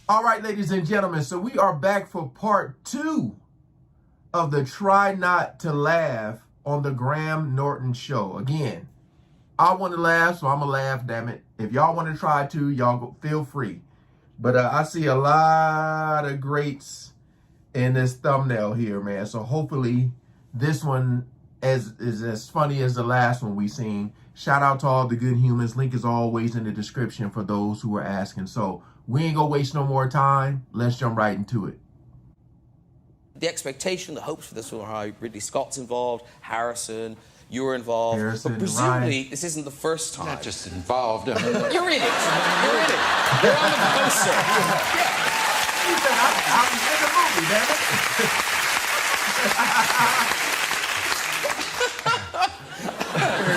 All right, ladies and gentlemen, so we are back for part 2 of the Try Not to Laugh on the Graham Norton Show. Again, I want to laugh, so I'm going to laugh, damn it. If y'all want to try to, y'all feel free. But I see a lot of greats in this thumbnail here, man. So hopefully this one is as funny as the last one we seen. Shout out to all the good humans. Link is always in the description for those who are asking. So we ain't gonna waste no more time. Let's jump right into it. The expectation, the hopes for this were high. Ridley Scott's involved, Harrison, you were involved. Harrison, but presumably, Ryan. this isn't the first time. Not just involved. I mean, You're in it. You're in it. You're on the poster. He said, I was in the movie, damn it.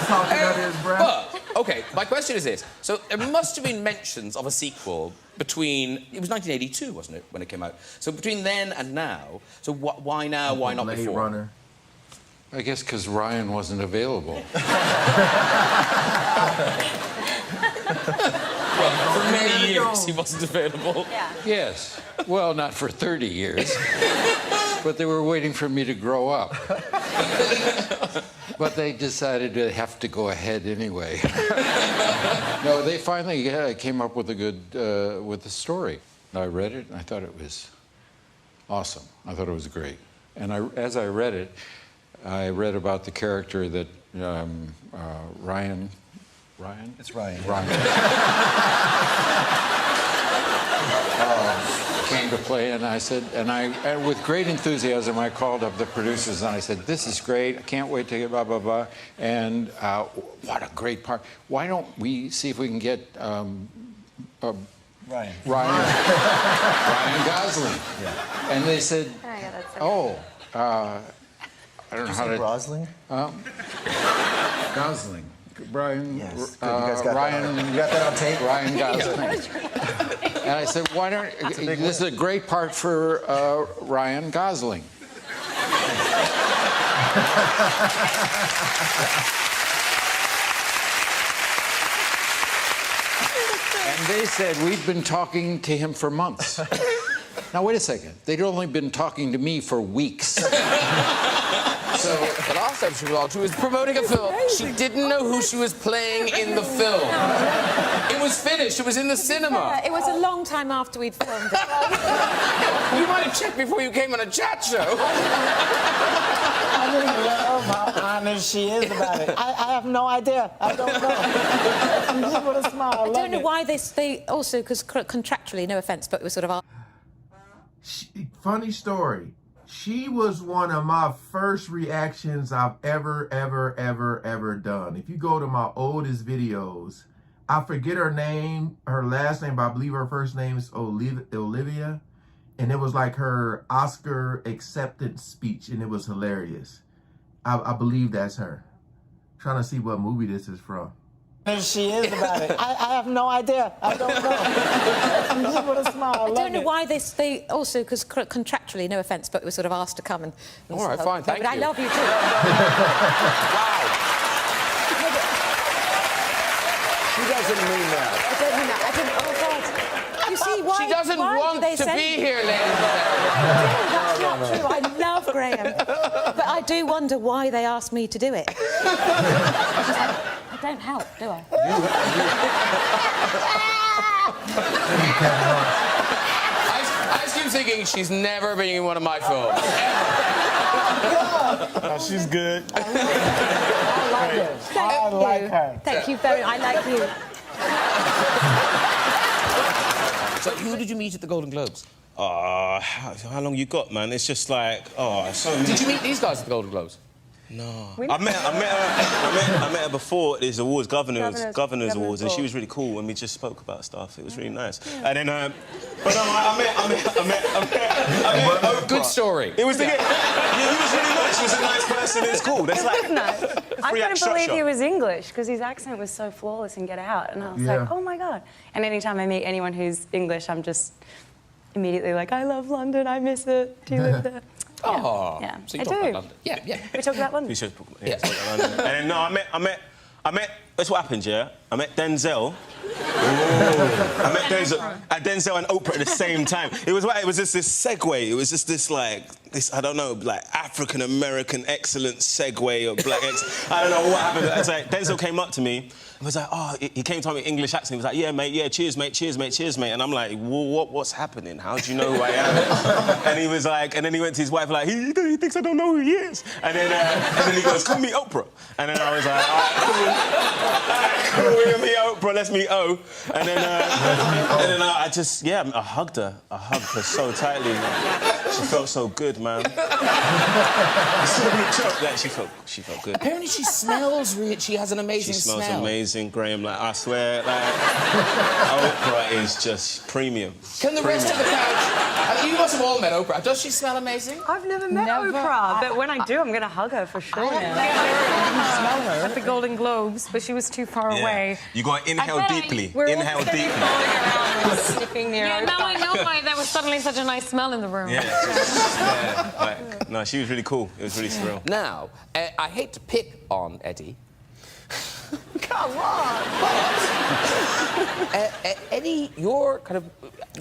Talking under his breath. But, okay, my question is this. So there must have been mentions of a sequel between... It was 1982, wasn't it, when it came out? So between then and now, so why now, why not Blade before? Runner. I guess because Ryan wasn't available. Well, for many years he wasn't available. Yeah. Yes. Well, not for 30 years. But they were waiting for me to grow up. But they decided to have to go ahead anyway. No, they finally came up with a good with the story. I read it, and I thought it was awesome. I thought it was great. And as I read it, I read about the character that Ryan? It's Ryan. Came to play, and I said, and with great enthusiasm, I called up the producers and I said, "This is great. I can't wait to get blah blah blah." And what a great part! Why don't we see if we can get Ryan Gosling? Yeah. And they said, Oh, yeah, that's so "Oh, I don't know how to." Brosling? Gosling. Brian. Yes. Good. You guys got Ryan. that. You got that on tape? Ryan Gosling. And I said, "Why don't? This is a great part for Ryan Gosling." And they said, "We've been talking to him for months." Now wait a second. They'd only been talking to me for weeks. So the last episode she was promoting a film. She didn't know who she was playing in the film. It was finished. It was in the cinema. It was a long time after we'd filmed it. You might have checked before you came on a chat show. I don't love how honest she is about it. I have no idea. I don't know. I'm just with a smile. I don't know why they also, because contractually, no offence, but it was sort of... Funny story. She was one of my first reactions I've ever done. If you go to my oldest videos, I forget her name, her last name, but I believe her first name is Olivia. And it was like her Oscar acceptance speech, and it was hilarious. I believe that's her. Trying to see what movie this is from. She is about it. I have no idea. I don't know. I'm just with a smile. I don't know why they also, because contractually, no offence, but we were sort of asked to come and All right, fine, thank but you. I love you too. Wow. She doesn't mean that. I don't mean that. I didn't... Oh, God. You see, why... She doesn't why want do they to send be me? here, ladies and That's not true. I love Graham. But I do wonder why they asked me to do it. I don't help, do I? I assume thinking she's never been in one of my films. Oh, she's good. I like her. I like her. Thank you very much. I like you. So who did you meet at the Golden Globes? How long you got, man? It's just like, so many. Did you meet these guys at the Golden Globes? No. I met her before at these awards, Governors Awards, and she was really cool, and we just spoke about stuff. It was really nice. Yeah. And then, but no, I met Oprah. Good story. It was he was really nice. She was a nice person. It was cool. That's like I couldn't believe he was English because his accent was so flawless in Get Out, and I was like, oh my God. And anytime I meet anyone who's English, I'm just immediately like, I love London. I miss it. Do you live there? Oh, yeah. So you I talk do. about London. Yeah, yeah. We talk about London. We should talk about London. And then, no, I met. That's what happened, yeah. I met Denzel. I met Denzel and Oprah at the same time. It was just this segue. It was just this I don't know, like African American excellent segue or black I don't know what happened. It's like Denzel came up to me and was like, oh, he came to me in English accent. He was like, yeah, mate, yeah, cheers, mate, cheers, mate, cheers, mate. And I'm like, well, what's happening? How do you know who I am? And he was like, and then he went to his wife like, he thinks I don't know who he is. And then he goes, come meet Oprah. And then I was like, all right, cool, we'll meet Oprah, let's meet O. And then I just, I hugged her. I hugged her so tightly, man. She felt so good, man. She felt good. Apparently she smells she has an amazing smell. She smells amazing, Graham. Like, I swear, Oprah is just premium. Can the rest of the couch... you must have all met Oprah. Does she smell amazing? I've never met Oprah, but when I do, I'm going to hug her for sure. I smell her at the Golden Globes, but she was too far away. You got to inhale deeply. Inhale deeply. Sniffing near now I know why there was suddenly such a nice smell in the room. No, she was really cool. It was really surreal. Now, I hate to pick on Eddie. Come on! But, Eddie, your kind of...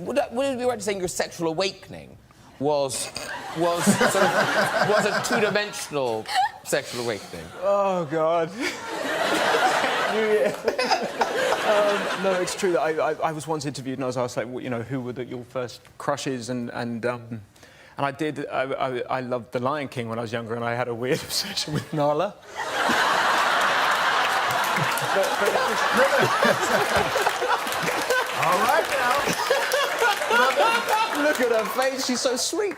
Would it be right to saying your sexual awakening was a two-dimensional sexual awakening? Oh, God. No, it's true that I was once interviewed and I was asked, like, you know, who were your first crushes and I did. I loved The Lion King when I was younger, and I had a weird obsession with Nala. All right now. Look at her face. She's so sweet.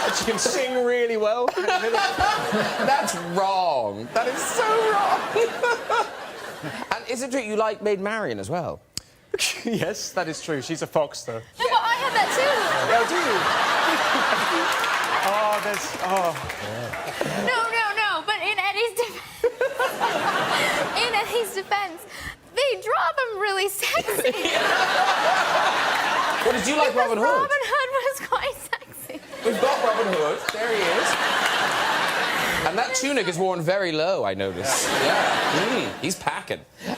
And she can sing really well. That's wrong. That is so wrong. And is it true you like Maid Marian as well? Yes, that is true. She's a fox, though. No, but I had that too. Oh, do you? Oh, there's... Oh. No. But in Eddie's defense, they draw them really sexy. Well, did you like Robin Hood? Robin Hood was quite sexy. We've got Robin Hood. There he is. And that tunic is worn very low, I noticed. Yeah. He's packing. It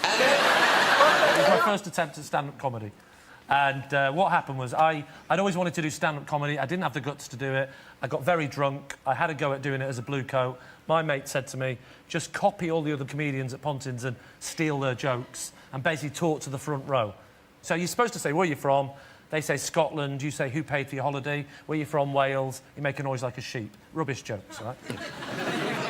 was my first attempt at stand-up comedy. And what happened was I'd always wanted to do stand-up comedy. I didn't have the guts to do it. I got very drunk. I had a go at doing it as a blue coat. My mate said to me, just copy all the other comedians at Pontins and steal their jokes and basically talk to the front row. So you're supposed to say, where are you from? They say Scotland. You say, who paid for your holiday? Where are you from? Wales. You make a noise like a sheep. Rubbish jokes, right?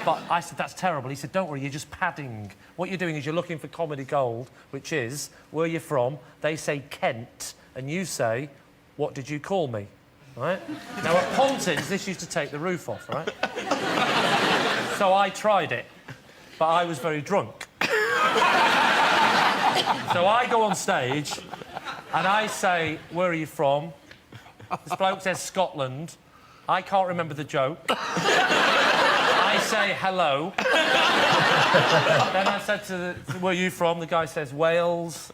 But I said, that's terrible. He said, don't worry, you're just padding. What you're doing is you're looking for comedy gold, which is, where are you from? They say Kent, and you say, what did you call me? Right? Now, at Pontins, this used to take the roof off, right? So I tried it, but I was very drunk. So I go on stage, and I say, where are you from? This bloke says Scotland. I can't remember the joke. I say hello. Then I said where are you from? The guy says Wales.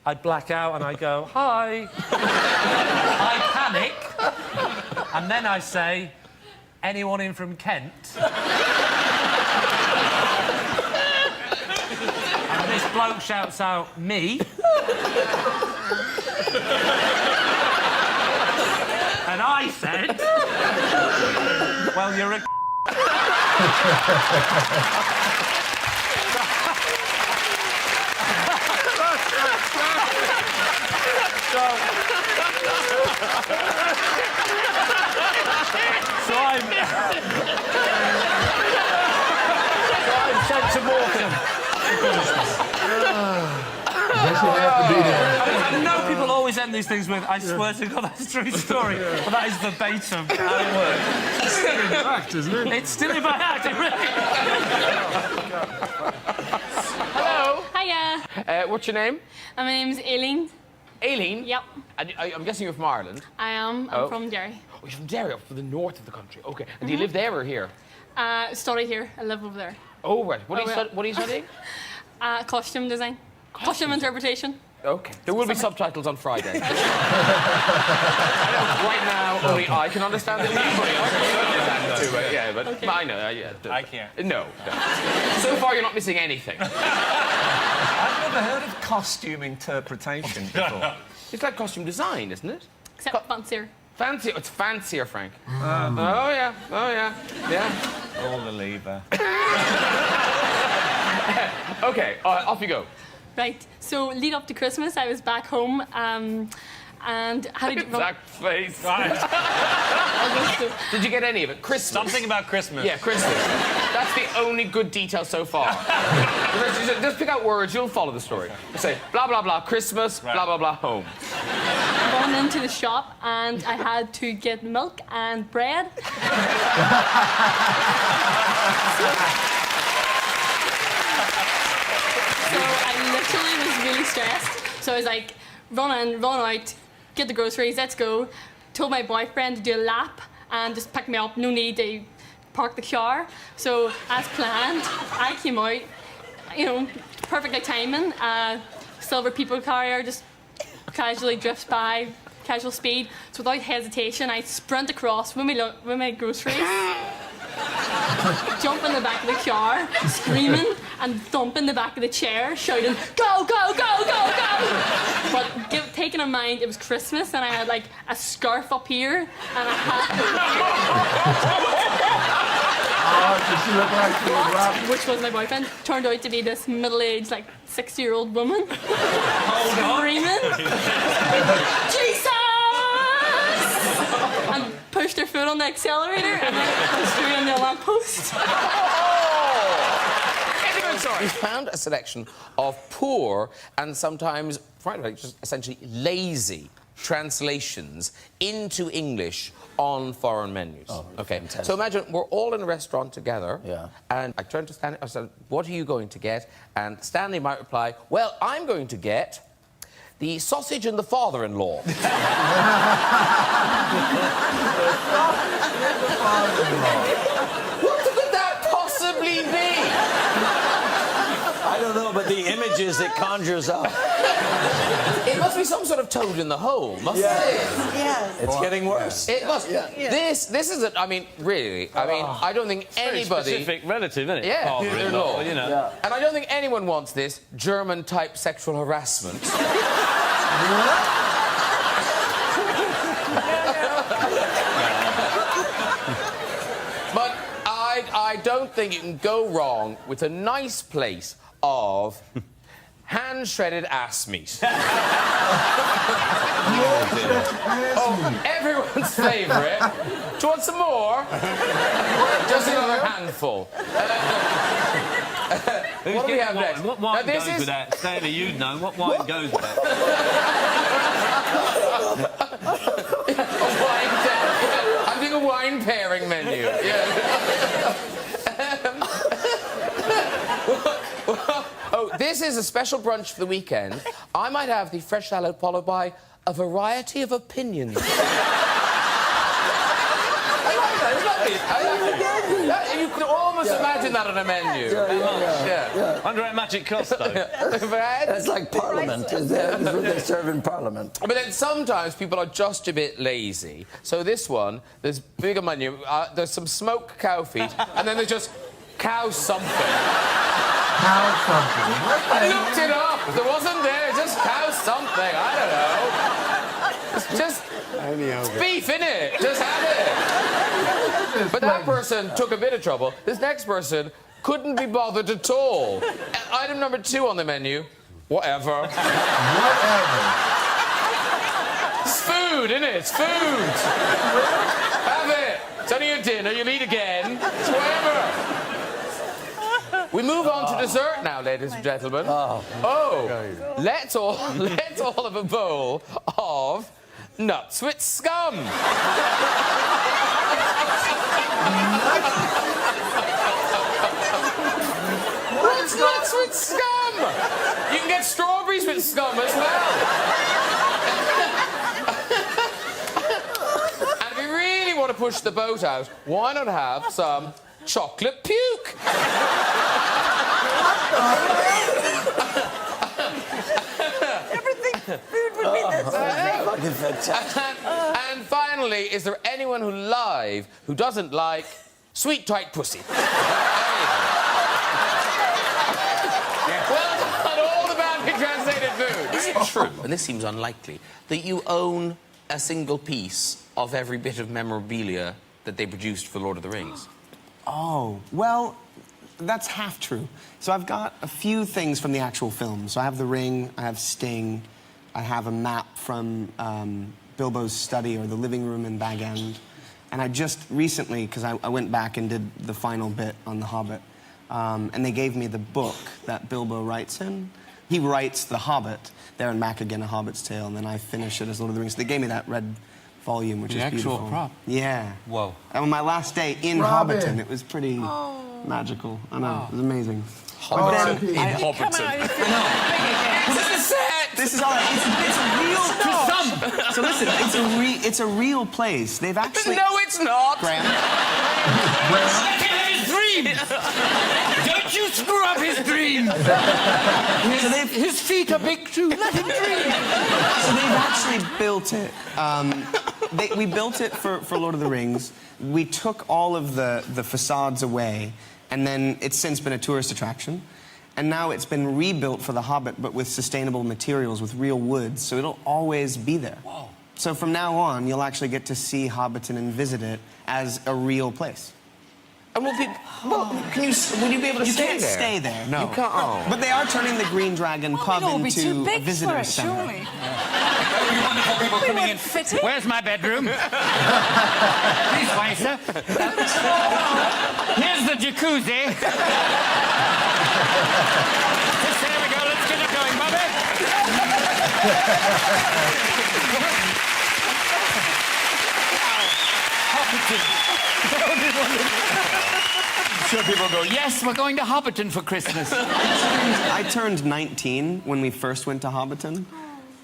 I black out and I go, hi. I panic. And then I say, anyone in from Kent? And this bloke shouts out, me. And I said, well, you're a So I'm sent to Norton. Guess you have to be there. I know people always end these things with, I swear to God, that's a true story. But that is verbatim how it works. It's still in your act, isn't it? It's still in my act, it really. Hello. Hiya. What's your name? My name's Aileen. Aileen? Yep. And I'm guessing you're from Ireland. I am. I'm from Derry. Oh, you're from Derry, up to the north of the country. OK. And do you live there or here? Study here. I live over there. Oh, right. What are you studying? Costume design. Costume interpretation. OK. There will be subtitles on Friday. I know right now only I can understand it. Everybody else can understand it too. Yeah, but Okay. I know. Yeah, I can't. No. So far, you're not missing anything. I've never heard of costume interpretation before. It's like costume design, isn't it? Except fancier. Fancier? It's fancier, Frank. Oh, yeah. Oh, yeah. Yeah. All the lever. OK, off you go. Right, so lead up to Christmas, I was back home and had a... Exact face. Did you get any of it? Christmas. Something about Christmas. Yeah, Christmas. That's the only good detail so far. Just pick out words, you'll follow the story. Say, blah, blah, blah, Christmas, blah, blah, blah, home. I went into the shop and I had to get milk and bread. So I literally was really stressed. So I was like, run out, get the groceries, let's go. Told my boyfriend to do a lap and just pick me up, no need to park the car. So as planned, I came out, you know, perfectly timing. Silver people carrier just casually drifts by, casual speed. So without hesitation, I sprint across with my groceries. Jump in the back of the car, screaming, and thump in the back of the chair, shouting, go, go, go, go, go! But taking in mind it was Christmas and I had like a scarf up here and a hat. Which was my boyfriend. Turned out to be this middle-aged, like 60-year-old woman. Screaming, Jesus! And pushed her foot on the accelerator and then threw on the lamppost. We found a selection of poor and sometimes, frankly, just essentially lazy translations into English on foreign menus. Oh, okay, fantastic. so imagine we're all in a restaurant together, Yeah. and I turned to Stanley. I said, "What are you going to get?" And Stanley might reply, "Well, I'm going to get the sausage and the father-in-law." What could that possibly be? I don't know, but the images it conjures up. It must be some sort of toad in the hole, must it? Yes. It's getting worse. It must. Yeah. This is I mean, really. I mean, I don't think anybody. Very specific relative, isn't it? Yeah, Father-in-law, you know. Yeah. And I don't think anyone wants this German-type sexual harassment. But I don't think you can go wrong with a nice plate of hand-shredded ass meat. Oh, everyone's favourite. Do you want some more? Just another handful. What do we have next? What wine Now, goes with that? Stanley, you'd know. What wine goes with that? I'm doing a wine pairing menu. Yeah. Oh, this is a special brunch for the weekend. I might have the fresh salad followed by a variety of opinions. I like that. It's lovely. I like it. You could almost imagine that on a menu. Yeah. Under a magic cost, though. That's like Parliament. That's what they serve in Parliament. But then sometimes people are just a bit lazy. So this one, there's bigger menu. There's some smoked cow feet, and then there's just cow something. Cow something. I looked it up. There wasn't there. Just cow something. I don't know. It's just it's beef, innit? Just have it. But that person took a bit of trouble. This next person couldn't be bothered at all. Item number 2 on the menu. Whatever. It's food, innit? It's food. Have it. It's only your dinner. You'll eat again. It's whatever. We move on to dessert now, ladies and gentlemen. Let's all have a bowl of nuts with scum. What's nuts with scum? You can get strawberries with scum as well. And if you really want to push the boat out, why not have some chocolate puke? Everything food would be this. And finally, is there anyone who doesn't like sweet tight pussy? Well done, all the bad Is it true, and this seems unlikely, that you own a single piece of every bit of memorabilia that they produced for Lord of the Rings? Oh, well, that's half true. So I've got a few things from the actual film. So I have the ring, I have Sting, I have a map from Bilbo's study or the living room in Bag End. And I just recently, because I went back and did the final bit on The Hobbit, and they gave me the book that Bilbo writes in. He writes The Hobbit, there and back again, A Hobbit's Tale, and then I finish it as Lord of the Rings. They gave me that red volume, which is beautiful. The actual prop? Yeah. Whoa. And on my last day in Hobbiton, it was pretty magical. I know, it was amazing. Hobbiton in Hobbiton. This is all right. It's a real place. So listen, it's a real place. They've actually. No, it's not. Graham. Let him have his dream. Don't you screw up his dream. His feet are big too. Let him dream. So they've actually built it. We built it for Lord of the Rings. We took all of the facades away, and then it's since been a tourist attraction. And now it's been rebuilt for The Hobbit, but with sustainable materials, with real wood, so it'll always be there. Whoa. So from now on, you'll actually get to see Hobbiton and visit it as a real place. And will you be able to You stay can't there? stay there, no. You can't. Oh. But they are turning the Green Dragon pub into a visitor center. Wonderful people coming in. Where's my bedroom? Please, why, sir? Here's the jacuzzi. Just there we go. Let's get it going, Bobby. Sure, people go, yes, we're going to Hobbiton for Christmas. I turned 19 when we first went to Hobbiton.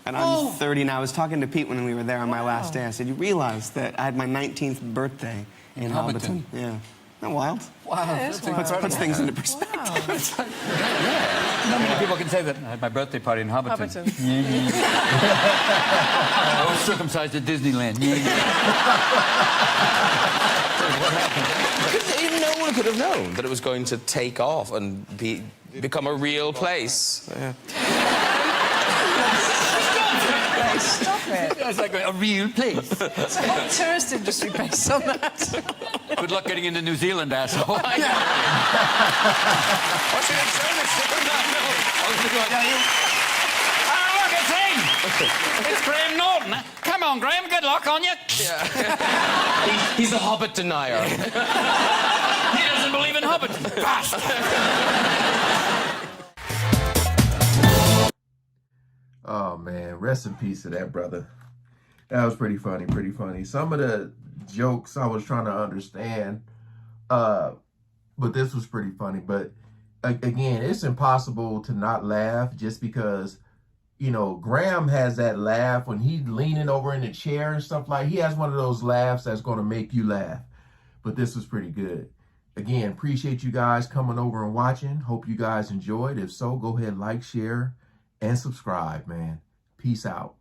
And I'm 30 now. I was talking to Pete when we were there on my last day. I said, you realize that I had my 19th birthday in Hobbiton? Yeah. Isn't that wild? Wow. That puts things into perspective. Wow. Not many people can say that. I had my birthday party in Hobbiton. I was circumcised at Disneyland. No one could have known that it was going to take off and become a real place. Yeah. Stop it. It's like a real place. It's a whole tourist industry based on that. Good luck getting into New Zealand, asshole. What's your Oh, look, it's him! It's Graham Norton. Come on, Graham, good luck on you. Yeah. He's a Hobbit denier. He doesn't believe in Hobbiton. Bastard. Oh, man. Rest in peace to that brother. That was pretty funny, pretty funny. Some of the jokes I was trying to understand, but this was pretty funny. But, again, it's impossible to not laugh just because, you know, Graham has that laugh when he's leaning over in the chair and stuff like. He has one of those laughs that's going to make you laugh. But this was pretty good. Again, appreciate you guys coming over and watching. Hope you guys enjoyed. If so, go ahead, like, share, and subscribe, man. Peace out.